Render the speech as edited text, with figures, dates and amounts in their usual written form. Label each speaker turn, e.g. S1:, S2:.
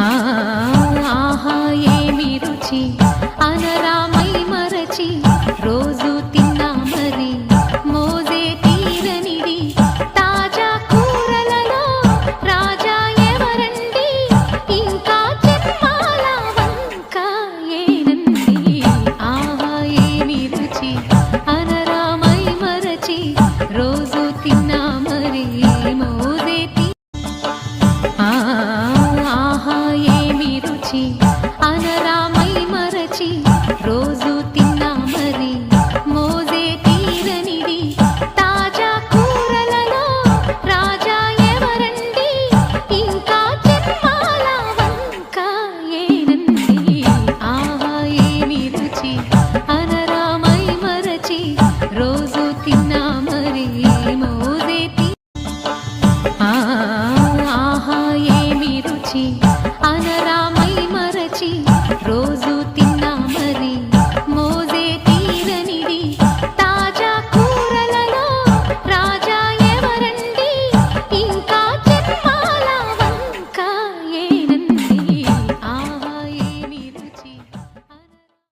S1: ఆహా ఏమి రుచి అనరామై మరచి రోజు తిన్నా మరి మోజే తీరనిది తాజా కూరలలో రాజా ఎవరండి ఇంకా జన్మాల వంక ఏనండి ఆహా ఏమి రుచి అనరామై మరచి రోజు తిన్నా మరి మోజే ఆహా ఏమి రుచి అనరామై మరచి రోజు తిన్నా మరి మోజే తీరనిది తాజా కూరలలో రాజా ఎవరండి ఇంకా జన్మాల వంక ఏనండి ఆహా ఏమి రుచి అనరామై మరచి రోజు తిన్నా మరి మోజే ఆహా ఏమి రుచి